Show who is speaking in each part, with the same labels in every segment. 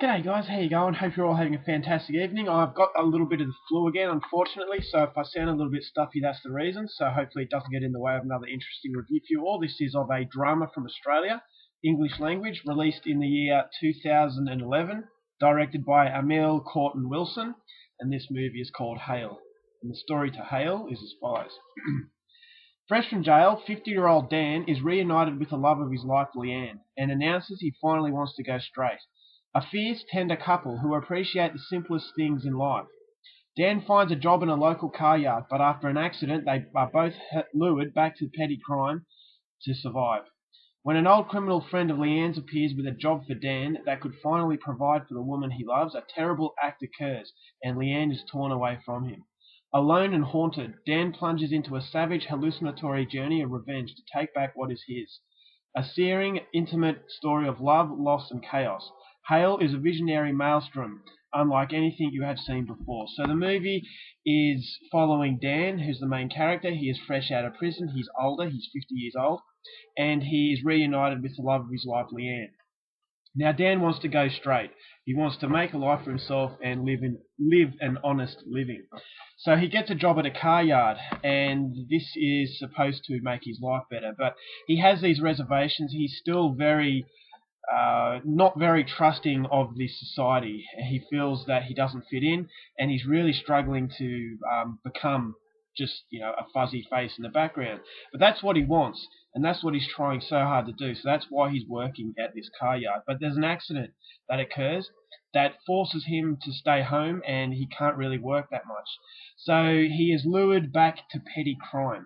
Speaker 1: G'day guys, how you going? Hope you're all having a fantastic evening. I've got a little bit of the flu again, unfortunately, so if I sound a little bit stuffy, that's the reason. So hopefully it doesn't get in the way of another interesting review for you all. This is of a drama from Australia, English language, released in the year 2011, directed by Emil Courtin-Wilson, and this movie is called Hale. And the story to Hale is as follows. Fresh from jail, 50-year-old Dan is reunited with the love of his life, Leanne, and announces he finally wants to go straight. A fierce, tender couple who appreciate the simplest things in life. Dan finds a job in a local car yard, but after an accident, they are both lured back to petty crime to survive. When an old criminal friend of Leanne's appears with a job for Dan that could finally provide for the woman he loves, a terrible act occurs, and Leanne is torn away from him. Alone and haunted, Dan plunges into a savage, hallucinatory journey of revenge to take back what is his. A searing, intimate story of love, loss, and chaos. Hale is a visionary maelstrom, unlike anything you have seen before. So the movie is following Dan, who's the main character. He is fresh out of prison. He's older. He's 50 years old. And he is reunited with the love of his life, Leanne. Now, Dan wants to go straight. He wants to make a life for himself and live an honest living. So he gets a job at a car yard, and this is supposed to make his life better. But he has these reservations. He's still not very trusting of this society. He feels that he doesn't fit in, and he's really struggling to become just a fuzzy face in the background. But that's what he wants, and that's what he's trying so hard to do. So that's why he's working at this car yard. But there's an accident that occurs that forces him to stay home, and he can't really work that much. So he is lured back to petty crime.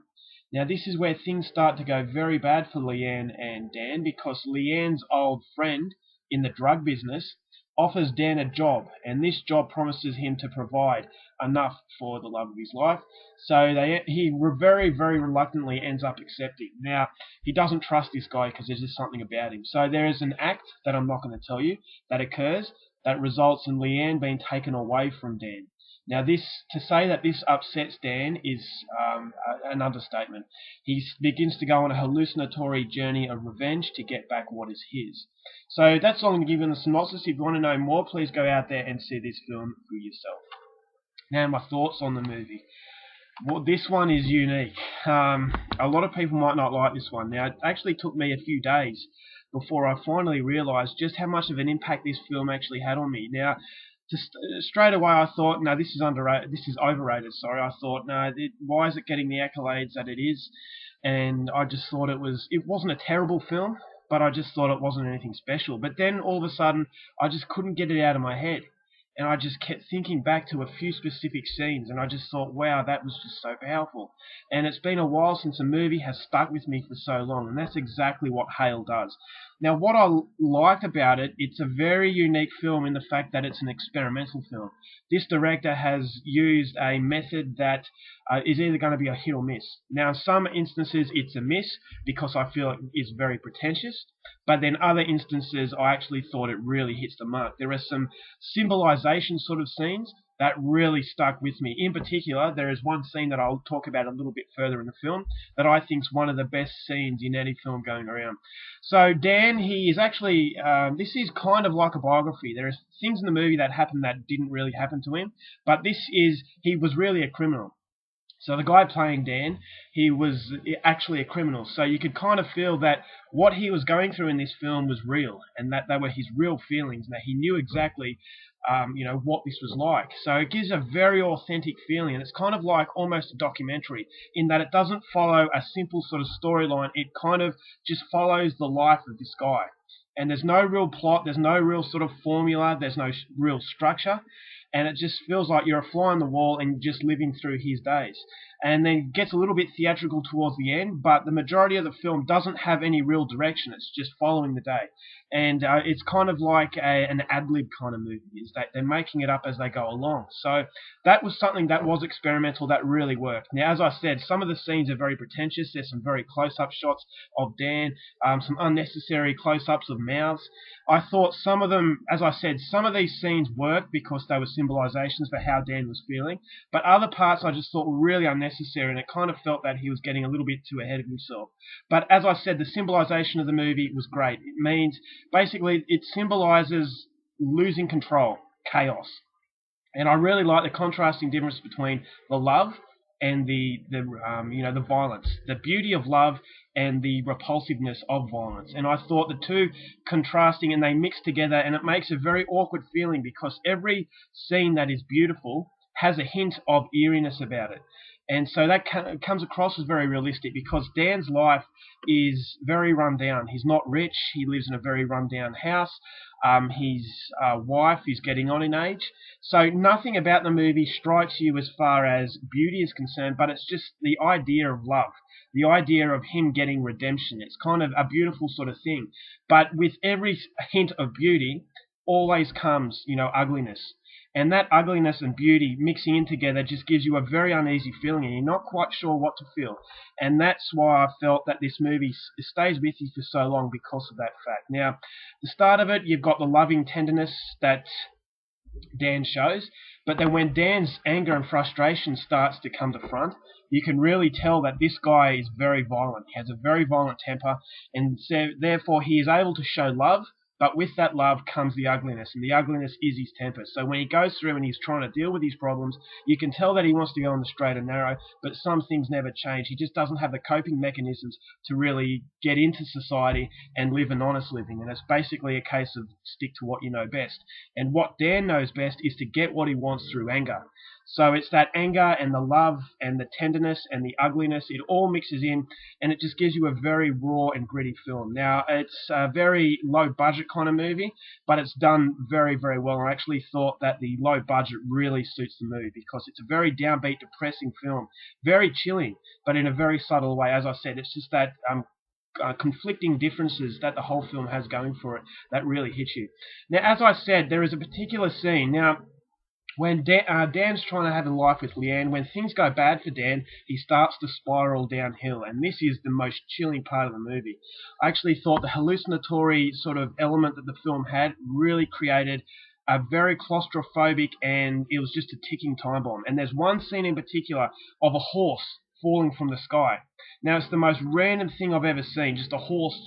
Speaker 1: Now, this is where things start to go very bad for Leanne and Dan, because Leanne's old friend in the drug business offers Dan a job, and this job promises him to provide enough for the love of his life. So he very, very reluctantly ends up accepting. Now, he doesn't trust this guy because there's just something about him. So there is an act that I'm not going to tell you that occurs that results in Leanne being taken away from Dan. Now, to say that this upsets Dan is an understatement. He begins to go on a hallucinatory journey of revenge to get back what is his. So that's all I'm going to give you in the synopsis. If you want to know more, please go out there and see this film for yourself. Now, my thoughts on the movie. Well, this one is unique. A lot of people might not like this one. Now, it actually took me a few days before I finally realised just how much of an impact this film actually had on me. Now, straight away I thought, no, this is underrated. This is overrated. Sorry, I thought, no, why is it getting the accolades that it is? And I just thought it wasn't a terrible film, but I just thought it wasn't anything special. But then all of a sudden, I just couldn't get it out of my head. And I just kept thinking back to a few specific scenes, and I just thought, wow, that was just so powerful. And it's been a while since a movie has stuck with me for so long, and that's exactly what Hale does. Now, what I liked about it, it's a very unique film in the fact that it's an experimental film. This director has used a method that is either going to be a hit or miss. Now, in some instances, it's a miss because I feel it is very pretentious, but then other instances, I actually thought it really hits the mark. There are some symbolization sort of scenes that really stuck with me. In particular, there is one scene that I'll talk about a little bit further in the film that I think is one of the best scenes in any film going around. So Dan, he is actually, this is kind of like a biography. There are things in the movie that happened that didn't really happen to him, but he was really a criminal. So the guy playing Dan, he was actually a criminal. So you could kind of feel that what he was going through in this film was real, and that they were his real feelings, and that he knew exactly, what this was like. So it gives a very authentic feeling, and it's kind of like almost a documentary in that it doesn't follow a simple sort of storyline. It kind of just follows the life of this guy. And there's no real plot, there's no real sort of formula, there's no real structure, and it just feels like you're a fly on the wall and just living through his days. And then it gets a little bit theatrical towards the end, but the majority of the film doesn't have any real direction. It's just following the day. And it's kind of like an ad-lib kind of movie, is that they're making it up as they go along. So that was something that was experimental that really worked. Now, as I said, some of the scenes are very pretentious. There's some very close-up shots of Dan, some unnecessary close-ups of mouths. I thought some of them, as I said, some of these scenes worked because they were symbolizations for how Dan was feeling, but other parts I just thought were really unnecessary, and it kind of felt that he was getting a little bit too ahead of himself. But as I said, the symbolization of the movie was great. It means, basically, it symbolizes losing control, chaos. And I really like the contrasting difference between the love and the violence, the beauty of love and the repulsiveness of violence. And I thought the two contrasting, and they mix together, and it makes a very awkward feeling because every scene that is beautiful has a hint of eeriness about it. And so that comes across as very realistic because Dan's life is very run down. He's not rich. He lives in a very run down house. His wife is getting on in age. So nothing about the movie strikes you as far as beauty is concerned, but it's just the idea of love, the idea of him getting redemption. It's kind of a beautiful sort of thing. But with every hint of beauty, always comes, ugliness. And that ugliness and beauty mixing in together just gives you a very uneasy feeling, and you're not quite sure what to feel. And that's why I felt that this movie stays with you for so long because of that fact. Now, the start of it, you've got the loving tenderness that Dan shows, but then when Dan's anger and frustration starts to come to front, you can really tell that this guy is very violent. He has a very violent temper, and so therefore he is able to show love, but with that love comes the ugliness, and the ugliness is his temper. So when he goes through and he's trying to deal with his problems, you can tell that he wants to go on the straight and narrow, but some things never change. He just doesn't have the coping mechanisms to really get into society and live an honest living, and it's basically a case of stick to what you know best. And what Dan knows best is to get what he wants through anger. So it's that anger and the love and the tenderness and the ugliness, it all mixes in, and it just gives you a very raw and gritty film. Now, it's a very low budget kind of movie, but it's done very, very well. I actually thought that the low budget really suits the movie because it's a very downbeat, depressing film, very chilling, but in a very subtle way. As I said, it's just that conflicting differences that the whole film has going for it that really hit you. Now, as I said, there is a particular scene. Now, when Dan's trying to have a life with Leanne, when things go bad for Dan, he starts to spiral downhill, and this is the most chilling part of the movie. I actually thought the hallucinatory sort of element that the film had really created a very claustrophobic, and it was just a ticking time bomb. And there's one scene in particular of a horse falling from the sky. Now, it's the most random thing I've ever seen. Just a horse,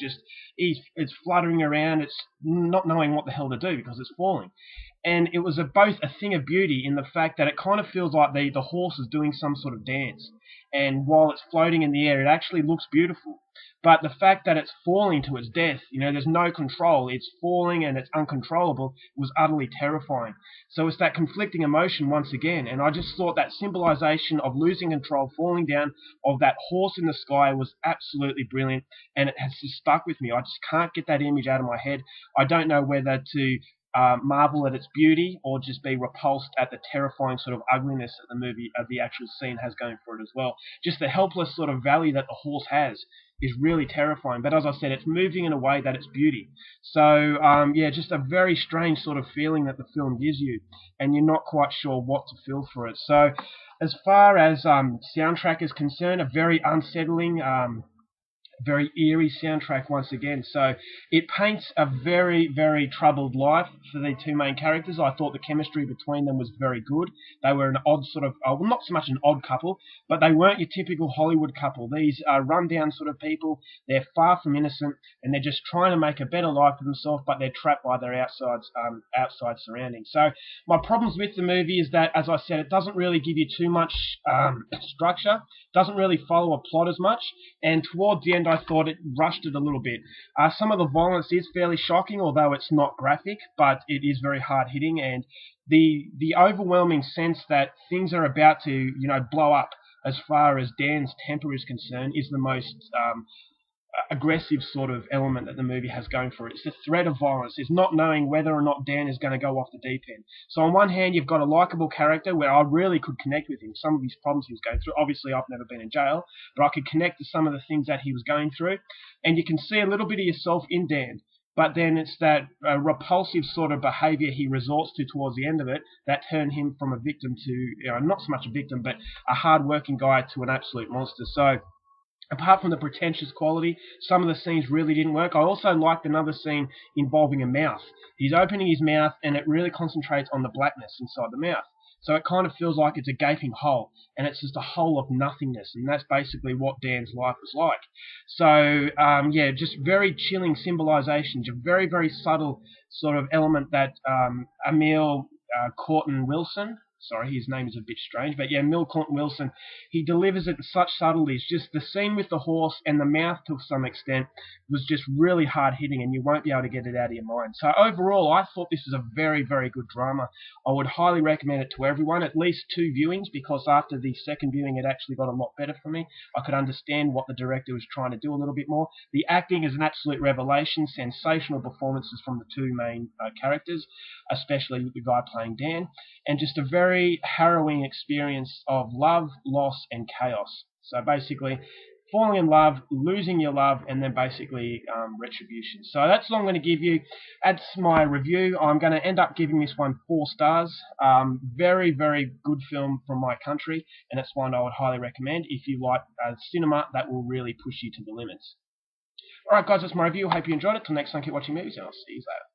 Speaker 1: it's fluttering around. It's not knowing what the hell to do because it's falling. And it was both a thing of beauty in the fact that it kind of feels like the horse is doing some sort of dance. And while it's floating in the air, it actually looks beautiful. But the fact that it's falling to its death, there's no control. It's falling and it's uncontrollable. It was utterly terrifying. So it's that conflicting emotion once again. And I just thought that symbolization of losing control, falling down, of that horse in the sky was absolutely brilliant. And it has just stuck with me. I just can't get that image out of my head. I don't know whether to marvel at its beauty or just be repulsed at the terrifying sort of ugliness that the actual scene has going for it as well. Just the helpless sort of value that the horse has is really terrifying. But as I said, it's moving in a way that it's beauty. So, just a very strange sort of feeling that the film gives you, and you're not quite sure what to feel for it. So, as far as soundtrack is concerned, a very unsettling, very eerie soundtrack once again. So it paints a very, very troubled life for the two main characters. I thought the chemistry between them was very good. They were an odd sort of, well, not so much an odd couple, but they weren't your typical Hollywood couple. These are run-down sort of people. They're far from innocent, and they're just trying to make a better life for themselves, but they're trapped by their outside surroundings. So my problems with the movie is that, as I said, it doesn't really give you too much structure, doesn't really follow a plot as much, and towards the end I thought it rushed it a little bit. Some of the violence is fairly shocking, although it's not graphic, but it is very hard-hitting, and the overwhelming sense that things are about to, blow up as far as Dan's temper is concerned is the most aggressive sort of element that the movie has going for it. It's the threat of violence. It's not knowing whether or not Dan is going to go off the deep end. So on one hand, you've got a likable character where I really could connect with him. Some of his problems he was going through. Obviously, I've never been in jail, but I could connect to some of the things that he was going through. And you can see a little bit of yourself in Dan. But then it's that repulsive sort of behaviour he resorts to towards the end of it that turned him from a victim to, not so much a victim, but a hard-working guy to an absolute monster. So apart from the pretentious quality, some of the scenes really didn't work. I also liked another scene involving a mouth. He's opening his mouth, and it really concentrates on the blackness inside the mouth. So it kind of feels like it's a gaping hole, and it's just a hole of nothingness, and that's basically what Dan's life was like. So yeah, just very chilling symbolizations, a very, very subtle sort of element that Emil Courtin-Wilson, sorry, his name is a bit strange, but yeah, Emil Courtin-Wilson, he delivers it in such subtleties. Just the scene with the horse and the mouth, to some extent, was just really hard hitting, and you won't be able to get it out of your mind. So overall, I thought this was a very, very good drama. I would highly recommend it to everyone, at least 2 viewings, because after the second viewing, it actually got a lot better for me. I could understand what the director was trying to do a little bit more. The acting is an absolute revelation, sensational performances from the 2 main characters, especially the guy playing Dan, and just a very harrowing experience of love, loss, and chaos. So basically, falling in love, losing your love, and then basically retribution. So that's what I'm going to give you. That's my review. I'm going to end up giving this one 4 stars. Very, very good film from my country, and it's one I would highly recommend if you like cinema that will really push you to the limits. Alright guys, that's my review. Hope you enjoyed it. Till next time, keep watching movies, and I'll see you later.